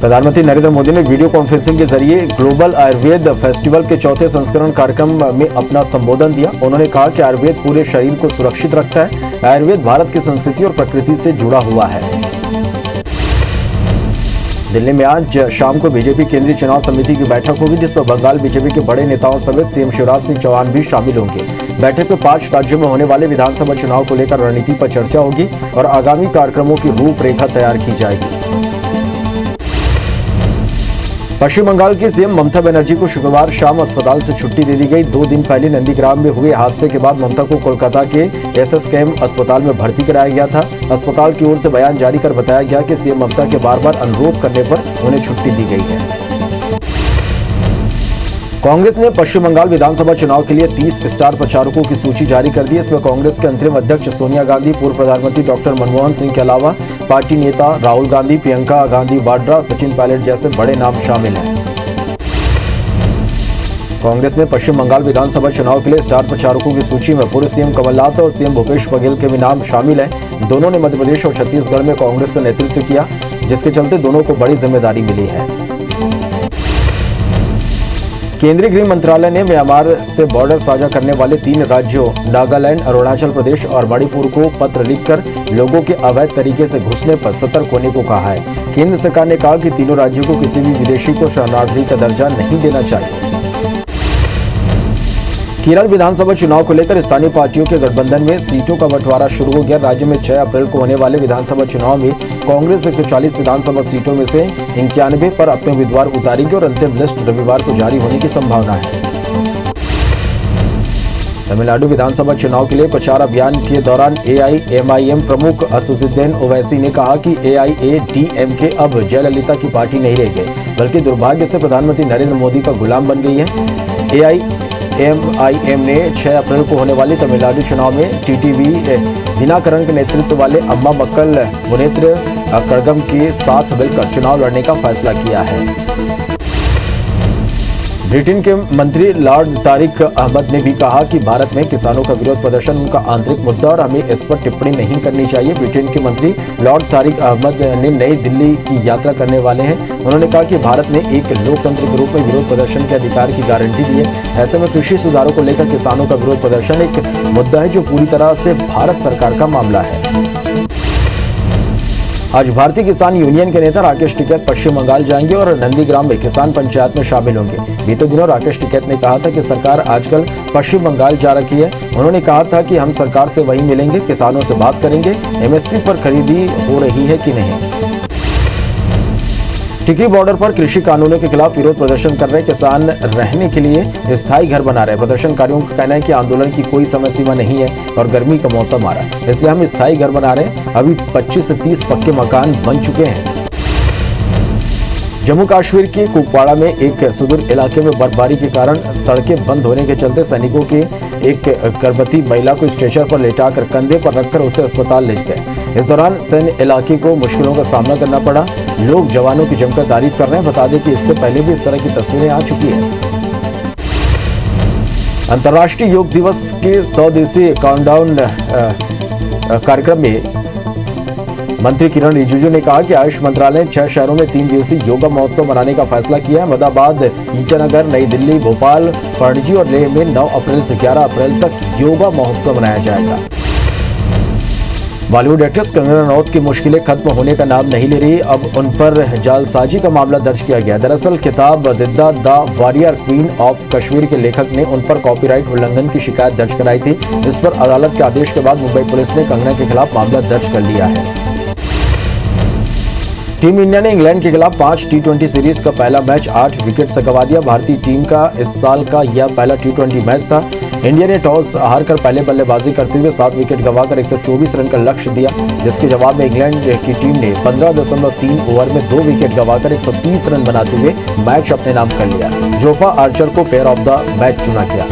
प्रधानमंत्री नरेंद्र मोदी ने video conferencing के जरिए ग्लोबल आयुर्वेद फेस्टिवल के चौथे संस्करण कार्यक्रम में अपना संबोधन दिया। उन्होंने कहा कि आयुर्वेद पूरे शरीर को सुरक्षित रखता है। आयुर्वेद भारत की संस्कृति और प्रकृति से जुड़ा हुआ है। दिल्ली में आज शाम को बीजेपी केंद्रीय चुनाव समिति की बैठक होगी, जिस पर बंगाल बीजेपी के बड़े नेताओं समेत सीएम शिवराज सिंह चौहान भी शामिल होंगे। बैठक में 5 राज्यों में होने वाले विधानसभा चुनाव को लेकर रणनीति पर चर्चा होगी और आगामी कार्यक्रमों की रूपरेखा तैयार की जाएगी। पश्चिम बंगाल की सीएम ममता बनर्जी को शुक्रवार शाम अस्पताल से छुट्टी दे दी गई। 2 दिन पहले नंदीग्राम में हुए हादसे के बाद ममता को कोलकाता के एसएसकेएम अस्पताल में भर्ती कराया गया था। अस्पताल की ओर से बयान जारी कर बताया गया कि सीएम ममता के बार-बार अनुरोध करने पर उन्हें छुट्टी दी गई है। कांग्रेस ने पश्चिम बंगाल विधानसभा चुनाव के लिए 30 स्टार प्रचारकों की सूची जारी कर दी। इसमें कांग्रेस के अंतरिम अध्यक्ष सोनिया गांधी, पूर्व प्रधानमंत्री डॉक्टर मनमोहन सिंह के अलावा पार्टी नेता राहुल गांधी, प्रियंका गांधी वाड्रा, सचिन पायलट जैसे बड़े नाम शामिल हैं। कांग्रेस ने पश्चिम बंगाल विधानसभा चुनाव के लिए स्टार प्रचारकों की सूची में पूर्व सीएम कमलनाथ और सीएम भूपेश बघेल के भी नाम शामिल हैं। दोनों ने मध्य प्रदेश और छत्तीसगढ़ में कांग्रेस का नेतृत्व किया, जिसके चलते दोनों को बड़ी जिम्मेदारी मिली है। केंद्रीय गृह मंत्रालय ने म्यांमार से बॉर्डर साझा करने वाले 3 राज्यों नागालैंड, अरुणाचल प्रदेश और मणिपुर को पत्र लिखकर लोगों के अवैध तरीके से घुसने पर सतर्क होने को कहा है। केंद्र सरकार ने कहा कि तीनों राज्यों को किसी भी विदेशी को शरणार्थी का दर्जा नहीं देना चाहिए। केरल विधानसभा चुनाव को लेकर स्थानीय पार्टियों के गठबंधन में सीटों का बंटवारा शुरू हो गया। राज्य में 6 अप्रैल को होने वाले विधानसभा चुनाव में कांग्रेस 140 विधानसभा सीटों में से 91 पर अपने उम्मीदवार उतारेगी और अंतिम लिस्ट रविवार को जारी होने की संभावना है। तमिलनाडु विधानसभा चुनाव के लिए प्रचार अभियान के दौरान एआईएमआईएम प्रमुख असदुद्दीन ओवैसी ने कहा कि एआईएडीएमके अब जयललिता की पार्टी नहीं रह गई, बल्कि दुर्भाग्य से प्रधानमंत्री नरेंद्र मोदी का गुलाम बन गई है। एआईएमआईएम ने 6 अप्रैल को होने वाले तमिलनाडु चुनाव में टीटीवी दिनाकरन के नेतृत्व वाले अम्मा मक्कल मुनेत्र कड़गम के साथ मिलकर चुनाव लड़ने का फैसला किया है। ब्रिटेन के मंत्री लॉर्ड तारिक अहमद ने भी कहा कि भारत में किसानों का विरोध प्रदर्शन उनका आंतरिक मुद्दा और हमें इस पर टिप्पणी नहीं करनी चाहिए। ब्रिटेन के मंत्री लॉर्ड तारिक अहमद ने नई दिल्ली की यात्रा करने वाले हैं। उन्होंने कहा कि भारत ने एक लोकतंत्र के रूप में विरोध प्रदर्शन के अधिकार की गारंटी दी है। ऐसे में कृषि सुधारों को लेकर किसानों का विरोध प्रदर्शन एक मुद्दा है जो पूरी तरह से भारत सरकार का मामला है। आज भारतीय किसान यूनियन के नेता राकेश टिकैत पश्चिम बंगाल जाएंगे और नंदीग्राम में किसान पंचायत में शामिल होंगे। बीते दिनों राकेश टिकैत ने कहा था कि सरकार आजकल पश्चिम बंगाल जा रखी है। उन्होंने कहा था कि हम सरकार से वहीं मिलेंगे, किसानों से बात करेंगे, एमएसपी पर खरीदी हो रही है कि नहीं। टिकरी बॉर्डर पर कृषि कानूनों के खिलाफ विरोध प्रदर्शन कर रहे किसान रहने के लिए स्थायी घर बना रहे। प्रदर्शनकारियों का कहना है कि आंदोलन की कोई समय सीमा नहीं है और गर्मी का मौसम आ रहा है, इसलिए हम स्थायी घर बना रहे हैं। अभी 25 से 30 पक्के मकान बन चुके हैं। जम्मू कश्मीर के कुपवाड़ा में एक सुदूर इलाके में बर्फबारी के कारण सड़कें बंद होने के चलते सैनिकों के एक गर्भवती महिला को स्ट्रेचर पर लेटाकर कंधे पर रखकर उसे अस्पताल ले गए। इस दौरान सैन्य इलाके को मुश्किलों का सामना करना पड़ा। लोग जवानों की जमकर तारीफ कर रहे हैं। बता दें कि इससे पहले भी इस तरह की तस्वीरें आ चुकी हैं। अंतर्राष्ट्रीय योग दिवस के 100 दिवसीय काउंटडाउन कार्यक्रम में मंत्री किरण रिजिजू ने कहा कि आयुष मंत्रालय ने 6 शहरों में 3 दिवसीय योगा महोत्सव मनाने का फैसला किया है। अहमदाबाद, ईटानगर, नई दिल्ली, भोपाल, पणजी और लेह में 9 अप्रैल से 11 अप्रैल तक योगा महोत्सव मनाया जाएगा। बॉलीवुड एक्ट्रेस कंगना रनौत की मुश्किलें खत्म होने का नाम नहीं ले रही। अब उन पर जालसाजी का मामला दर्ज किया गया। दरअसल किताब Didda the warrior queen of Kashmir के लेखक ने उन पर कॉपीराइट उल्लंघन की शिकायत दर्ज कराई थी। इस पर अदालत के आदेश के बाद मुंबई पुलिस ने कंगना के खिलाफ मामला दर्ज कर लिया है। टीम इंडिया ने इंग्लैंड के खिलाफ 5 टी20 सीरीज का पहला मैच 8 विकेट से गंवा दिया। भारतीय टीम का इस साल का यह पहला टी20 मैच था। इंडिया ने टॉस हारकर पहले बल्लेबाजी करते हुए 7 विकेट गंवाकर 124 रन का लक्ष्य दिया, जिसके जवाब में इंग्लैंड की टीम ने 15.3 ओवर में 2 विकेट गंवाकर 130 रन बनाते हुए मैच अपने नाम कर लिया। जोफा आर्चर को प्लेयर ऑफ द मैच चुना गया।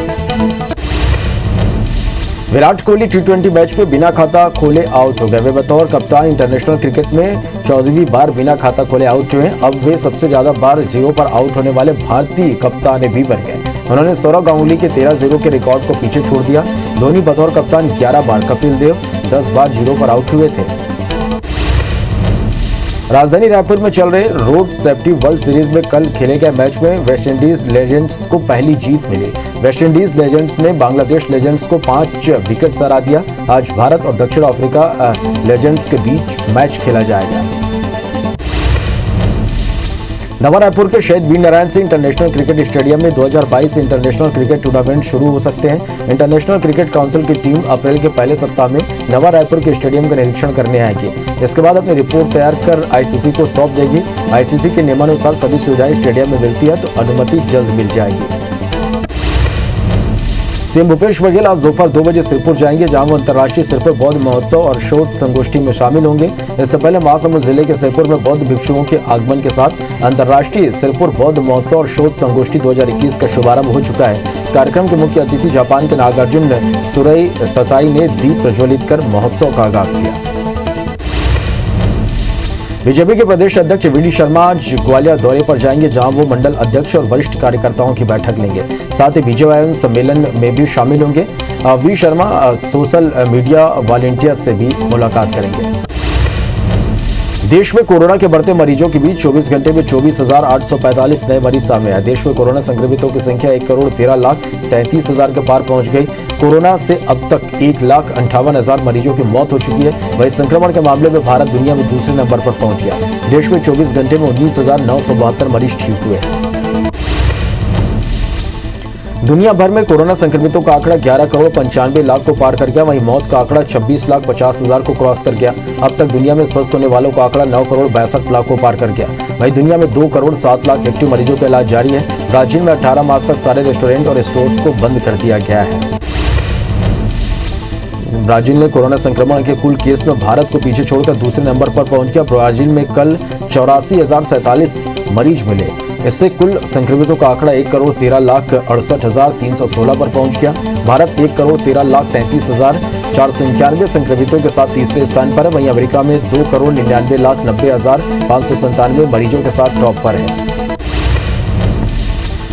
विराट कोहली टी20 मैच में बिना खाता खोले आउट हो गए। वे बतौर कप्तान इंटरनेशनल क्रिकेट में 14वीं बार बिना खाता खोले आउट हुए। अब वे सबसे ज्यादा बार 0 पर आउट होने वाले भारतीय कप्तान भी बन गए। उन्होंने सौरव गांगुली के 13-0 के रिकॉर्ड को पीछे छोड़ दिया। धोनी बतौर कप्तान 11 बार, कपिल देव 10 बार 0 पर आउट हुए थे। राजधानी रायपुर में चल रहे रोड सेफ्टी वर्ल्ड सीरीज में कल खेले गए मैच में वेस्टइंडीज लेजेंड्स को पहली जीत मिली। वेस्टइंडीज लेजेंड्स ने बांग्लादेश लेजेंड्स को 5 विकेट से हरा दिया। आज भारत और दक्षिण अफ्रीका लेजेंड्स के बीच मैच खेला जाएगा। नवा रायपुर के Shaheed Veer Narayan Singh international cricket stadium में 2022 इंटरनेशनल क्रिकेट टूर्नामेंट शुरू हो सकते हैं। इंटरनेशनल क्रिकेट काउंसिल की टीम अप्रैल के पहले सप्ताह में नवा रायपुर के स्टेडियम का निरीक्षण करने आएगी। इसके बाद अपनी रिपोर्ट तैयार कर आईसीसी को सौंप देगी। आईसीसी के नियमानुसार सभी सुविधाएं स्टेडियम में मिलती है तो अनुमति जल्द मिल जाएगी। सीएम भूपेश बघेल आज दोपहर 2 बजे सिरपुर जाएंगे, जहां वो अंतर्राष्ट्रीय सिरपुर बौद्ध महोत्सव और शोध संगोष्ठी में शामिल होंगे। इससे पहले महासमुंद जिले के सिरपुर में बौद्ध भिक्षुओं के आगमन के साथ अंतर्राष्ट्रीय सिरपुर बौद्ध महोत्सव और शोध संगोष्ठी 2021 का शुभारंभ हो चुका है। कार्यक्रम के मुख्य अतिथि जापान के नागार्जुन सुरई ससाई ने दीप प्रज्वलित कर महोत्सव का आगाज किया। बीजेपी के प्रदेश अध्यक्ष वीडी शर्मा आज ग्वालियर दौरे पर जाएंगे, जहां वो मंडल अध्यक्ष और वरिष्ठ कार्यकर्ताओं की बैठक लेंगे। साथ ही बीजेवाई सम्मेलन में भी शामिल होंगे। V Sharma social media volunteers से भी मुलाकात करेंगे। देश में कोरोना के बढ़ते मरीजों के बीच 24 घंटे में 24,845 नए मरीज सामने आए। देश में कोरोना संक्रमितों की संख्या 1,13,33,000 के पार पहुंच गई। कोरोना से अब तक 1,58,000 मरीजों की मौत हो चुकी है। वहीं संक्रमण के मामले में भारत दुनिया में दूसरे नंबर पर पहुंच गया। देश में 24 घंटे में 19,972 मरीज ठीक हुए। दुनिया भर में कोरोना संक्रमितों का आंकड़ा 11,95,00,000 को पार कर गया। वहीं मौत का आंकड़ा 26,50,000 को क्रॉस कर गया। अब तक दुनिया में स्वस्थ होने वालों का आंकड़ा 9,62,00,000 को पार कर गया। वहीं दुनिया में 2,07,00,000 एक्टिव मरीजों का इलाज जारी है। ब्राजील में 18 मार्च तक सारे रेस्टोरेंट और स्टोर्स को बंद कर दिया गया है। ब्राजील ने कोरोना संक्रमण के कुल केस में भारत को पीछे छोड़कर दूसरे नंबर पर पहुंच गया। ब्राजील में कल 84,047 मरीज मिले। इससे कुल संक्रमितों का आंकड़ा 1,13,68,316 पर पहुंच गया। भारत 1,13,33,491 संक्रमितों के साथ तीसरे स्थान पर है। वहीं अमेरिका में 2,99,90,597 मरीजों के साथ टॉप पर है।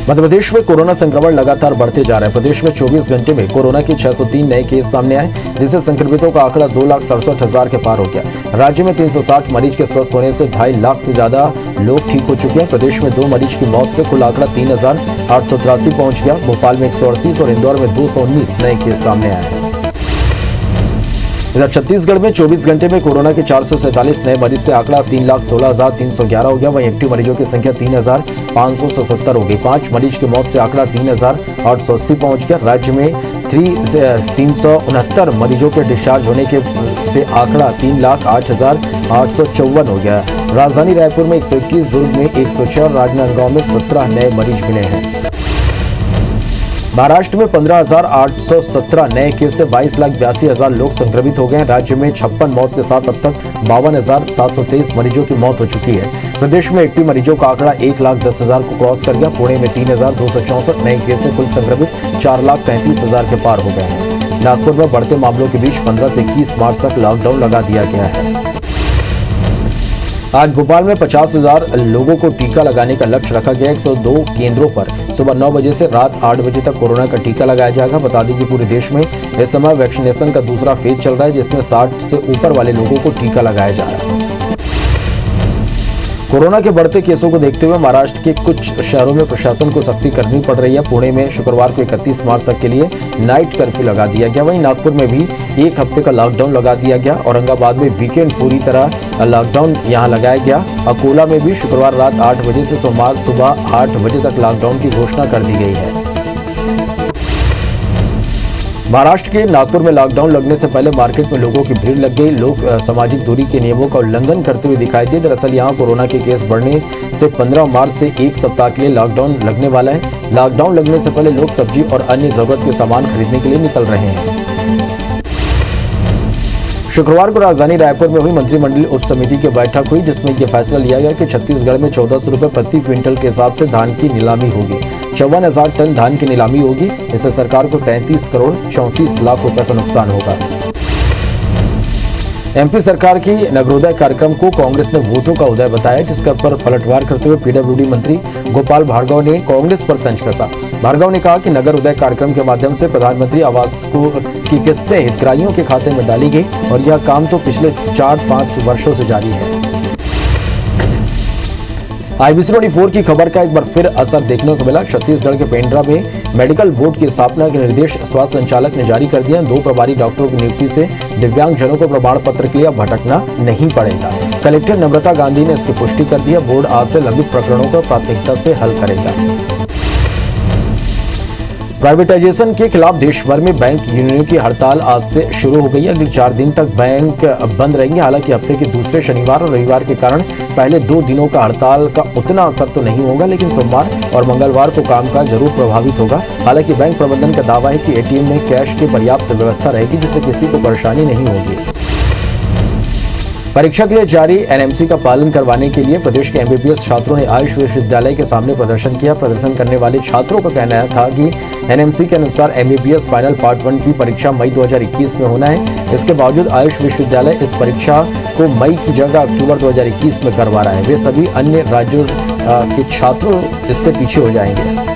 मध्य प्रदेश में कोरोना संक्रमण लगातार बढ़ते जा रहा है। प्रदेश में 24 घंटे में कोरोना के 603 नए केस सामने आए, जिससे संक्रमितों का आंकड़ा 2,67,000 के पार हो गया। राज्य में 360 मरीज के स्वस्थ होने से 2.5 लाख से ज्यादा लोग ठीक हो चुके हैं। प्रदेश में 2 मरीज की मौत से कुल आंकड़ा 3,883 पहुंच गया। भोपाल में 138 और इंदौर में 219 नए केस सामने आए हैं। इधर छत्तीसगढ़ में 24 घंटे में कोरोना के 447 नए मरीज से आंकड़ा 3,16,311 हो गया। वहीं एक्टिव मरीजों की संख्या 3,577 हो गई। 5 मरीज की मौत से आंकड़ा 3,880 पहुंच गया। राज्य में 369 मरीजों के डिस्चार्ज होने के से आंकड़ा 3,08,854 हो गया। राजधानी रायपुर में 121, दुर्ग में 106 और राजनांदगांव में 17 नए मरीज मिले हैं। महाराष्ट्र में 15,817 नए केस से 22,82,000 लोग संक्रमित हो गए हैं। राज्य में 56 मौत के साथ अब तक 52,723 मरीजों की मौत हो चुकी है। प्रदेश में एक्टिव मरीजों का आंकड़ा 1,10,000 को क्रॉस कर गया। पुणे में 3,264 नए केस से कुल संक्रमित 4,33,000 के पार हो गए हैं। नागपुर में बढ़ते मामलों के बीच 15 से 21 मार्च तक लॉकडाउन लगा दिया गया है। आज भोपाल में 50,000 लोगों को टीका लगाने का लक्ष्य रखा गया। 102 केंद्रों पर सुबह 9 बजे से रात 8 बजे तक कोरोना का टीका लगाया जाएगा। बता दें कि पूरे देश में इस समय वैक्सीनेशन का दूसरा फेज चल रहा है, जिसमें 60 से ऊपर वाले लोगों को टीका लगाया जा रहा है। कोरोना के बढ़ते केसों को देखते हुए महाराष्ट्र के कुछ शहरों में प्रशासन को सख्ती करनी पड़ रही है। पुणे में शुक्रवार को 31 मार्च तक के लिए नाइट कर्फ्यू लगा दिया गया। वहीं नागपुर में भी 1 हफ्ते का लॉकडाउन लगा दिया गया। औरंगाबाद में वीकेंड पूरी तरह लॉकडाउन यहां लगाया गया। अकोला में भी शुक्रवार रात 8 बजे से सोमवार सुबह 8 बजे तक लॉकडाउन की घोषणा कर दी गई है। महाराष्ट्र के नागपुर में लॉकडाउन लगने से पहले मार्केट में लोगों की भीड़ लग गई। लोग सामाजिक दूरी के नियमों का उल्लंघन करते हुए दिखाई दिए। दरअसल यहां कोरोना के केस बढ़ने से 15 मार्च से 1 सप्ताह के लिए लॉकडाउन लगने वाला है। लॉकडाउन लगने से पहले लोग सब्जी और अन्य जरूरत के सामान खरीदने के लिए निकल रहे हैं। शुक्रवार को राजधानी रायपुर में हुई मंत्रिमंडलीय उप समिति की बैठक हुई, जिसमें यह फैसला लिया गया कि छत्तीसगढ़ में 1400 रुपए प्रति क्विंटल के हिसाब से धान की नीलामी होगी। 54,000 टन धान की नीलामी होगी। इससे सरकार को 33 करोड़ 34 लाख रुपए का नुकसान होगा। एमपी सरकार की नगरोदय कार्यक्रम को कांग्रेस ने वोटों का उदय बताया, जिसका पर पलटवार करते हुए पीडब्ल्यूडी मंत्री गोपाल भार्गव ने कांग्रेस पर तंज कसा। भार्गव ने कहा कि नगर उदय कार्यक्रम के माध्यम से प्रधानमंत्री आवास की किस्तें हितग्राहियों के खाते में डाली गई और यह काम तो पिछले 4-5 वर्षों से जारी है। IBC 24 की खबर का एक बार फिर असर देखने को मिला। छत्तीसगढ़ के पेंड्रा में मेडिकल बोर्ड की स्थापना के निर्देश स्वास्थ्य संचालक ने जारी कर दिया। 2 प्रभारी डॉक्टरों की नियुक्ति से दिव्यांग जनों को प्रमाण पत्र के लिए भटकना नहीं पड़ेगा। कलेक्टर नम्रता गांधी ने इसकी पुष्टि कर दी। बोर्ड आज से लंबित प्रकरणों को प्राथमिकता से हल करेगा। प्राइवेटाइजेशन के खिलाफ देश भर में बैंक यूनियनों की हड़ताल आज से शुरू हो गई है। अगले 4 दिन तक बैंक बंद रहेंगे। हालांकि हफ्ते के दूसरे शनिवार और रविवार के कारण पहले 2 दिनों का हड़ताल का उतना असर तो नहीं होगा, लेकिन सोमवार और मंगलवार को कामकाज जरूर प्रभावित होगा। हालांकि बैंक प्रबंधन का दावा है कि ATM में कैश की पर्याप्त व्यवस्था रहेगी, जिससे किसी को परेशानी नहीं होगी। परीक्षा के लिए जारी NMC का पालन करवाने के लिए प्रदेश के MBBS छात्रों ने आयुष विश्वविद्यालय के सामने प्रदर्शन किया। प्रदर्शन करने वाले छात्रों का कहना था कि NMC के अनुसार MBBS फाइनल पार्ट 1 की परीक्षा मई 2021 में होना है। इसके बावजूद आयुष विश्वविद्यालय इस परीक्षा को मई की जगह अक्टूबर 2021 में करवा रहा है। वे सभी अन्य राज्यों के छात्रों इससे पीछे हो जाएंगे।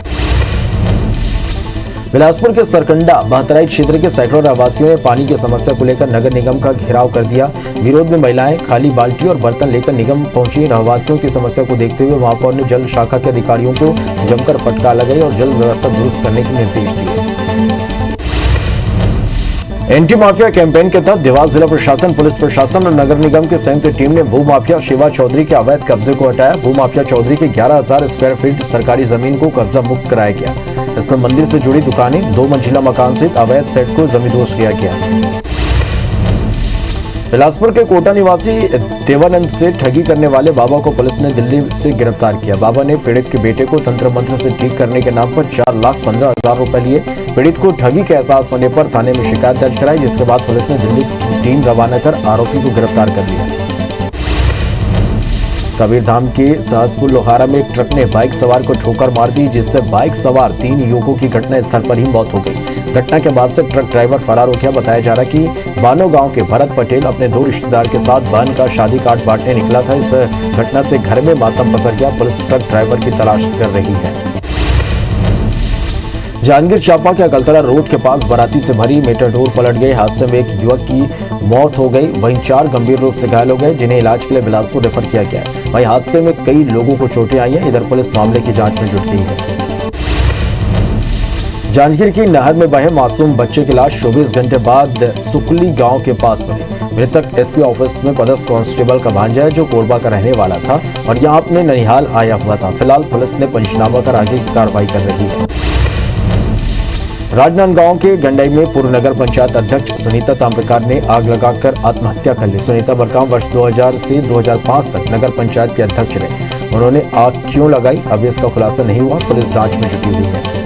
बिलासपुर के सरकंडा बहतराई क्षेत्र के सैकड़ों रहवासियों ने पानी की समस्या को लेकर नगर निगम का घेराव कर दिया। विरोध में महिलाएं खाली बाल्टी और बर्तन लेकर निगम पहुंची। रहवासियों की समस्या को देखते हुए महापौर ने जल शाखा के अधिकारियों को जमकर फटकार लगाई और जल व्यवस्था दुरुस्त करने के निर्देश दिए। एंटी माफिया कैंपेन के तहत देवास जिला प्रशासन, पुलिस प्रशासन और नगर निगम की संयुक्त टीम ने भूमाफिया शिवा चौधरी के अवैध कब्जे को हटाया। भूमाफिया चौधरी के 11,000 स्क्वायर फीट सरकारी जमीन को कब्जा मुक्त कराया गया। इसमें मंदिर से जुड़ी दुकानें, 2 मंजिला मकान सहित अवैध सेट को जमींदोज किया गया। बिलासपुर के कोटा निवासी देवानंद से ठगी करने वाले बाबा को पुलिस ने दिल्ली से गिरफ्तार किया। बाबा ने पीड़ित के बेटे को तंत्र मंत्र से ठीक करने के नाम पर 4,15,000 रुपए लिए। पीड़ित को ठगी के एहसास होने पर थाने में शिकायत दर्ज कराई, जिसके बाद पुलिस ने दिल्ली टीम रवाना कर आरोपी को गिरफ्तार कर लिया। कबीरधाम के सहसपुर लोहारा में एक ट्रक ने बाइक सवार को ठोकर मार दी, जिससे बाइक सवार 3 युवकों की घटना स्थल पर ही मौत हो गई। घटना के बाद से ट्रक ड्राइवर फरार हो गया। बताया जा रहा है कि बानो गांव के भरत पटेल अपने 2 रिश्तेदार के साथ बहन का शादी कार्ड बांटने निकला था। इस घटना से घर में मातम पसर गया। पुलिस ट्रक ड्राइवर की तलाश कर रही है। जांजगीर चांपा के अकलतरा रोड के पास बाराती से भरी मेटाडोर पलट गई। हादसे में एक युवक की मौत हो गई, वहीं 4 गंभीर रूप से घायल हो गए, जिन्हें इलाज के लिए बिलासपुर रेफर किया गया। वहीं हादसे में कई लोगों को चोटें आई हैं। इधर पुलिस मामले की जांच में जुट गई है। जांजगीर की नहर में बहे मासूम बच्चे की लाश 24 घंटे बाद सुकली गांव के पास मिली। मृतक SP ऑफिस में पदस्थ कांस्टेबल का भांजा है, जो कोरबा का रहने वाला था और यहां अपने ननिहाल आया हुआ था। फिलहाल पुलिस ने पंचनामा कर आगे की कार्रवाई कर रही है। राजनांदगांव के गंडई में पूर्व नगर पंचायत अध्यक्ष सुनीता ताम्रकार ने आग लगाकर आत्महत्या कर ली। सुनीता मरकाम वर्ष 2000 से 2005 तक नगर पंचायत के अध्यक्ष रहे। उन्होंने आग क्यों लगाई, अभी इसका खुलासा नहीं हुआ। पुलिस जांच में जुटी हुई है।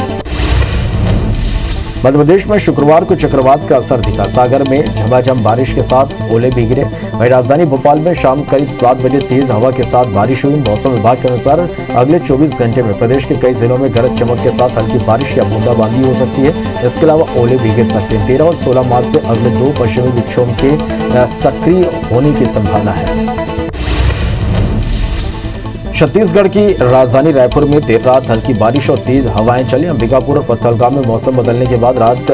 मध्य प्रदेश में शुक्रवार को चक्रवात का असर दिखा। सागर में झमाझम बारिश के साथ ओले भी गिरे। वहीं राजधानी भोपाल में शाम करीब 7 बजे तेज हवा के साथ बारिश हुई। मौसम विभाग के अनुसार अगले 24 घंटे में प्रदेश के कई जिलों में गरज चमक के साथ हल्की बारिश या बूंदाबांदी हो सकती है। इसके अलावा ओले भी गिर सकते हैं। 13 और 16 मार्च से अगले 2 पश्चिमी विक्षोभ के सक्रिय होने की संभावना है। छत्तीसगढ़ की राजधानी रायपुर में देर रात हल्की बारिश और तेज हवाएं चली। अंबिकापुर और पत्थलगांव में मौसम बदलने के बाद रात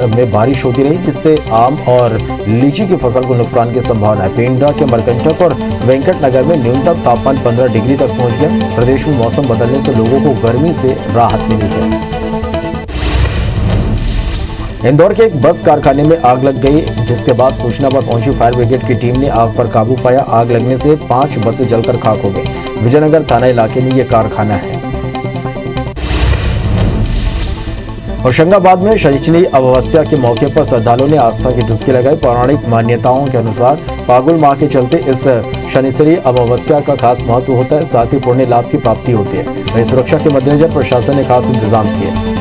में बारिश होती रही, जिससे आम और लीची की फसल को नुकसान की संभावना है। पेंड्रा के मरकंटक और वेंकटनगर में न्यूनतम तापमान 15 डिग्री तक पहुंच गया। प्रदेश में मौसम बदलने से लोगों को गर्मी से राहत मिली है। इंदौर के एक बस कारखाने में आग लग गई, जिसके बाद सूचना पर पहुंची फायर ब्रिगेड की टीम ने आग पर काबू पाया। आग लगने से 5 बसें जलकर खाक हो गई। विजयनगर थाना इलाके में यह कारखाना है। होशंगाबाद में शनिचरी अमावस्या के मौके पर श्रद्धालुओं ने आस्था की डुबकी लगाई। पौराणिक मान्यताओं के अनुसार फाल्गुन माह के चलते इस शनिचरी अमावस्या का खास महत्व होता है। साथ ही पुण्य लाभ की प्राप्ति होती है। वहीं सुरक्षा के मद्देनजर प्रशासन ने खास इंतजाम किए।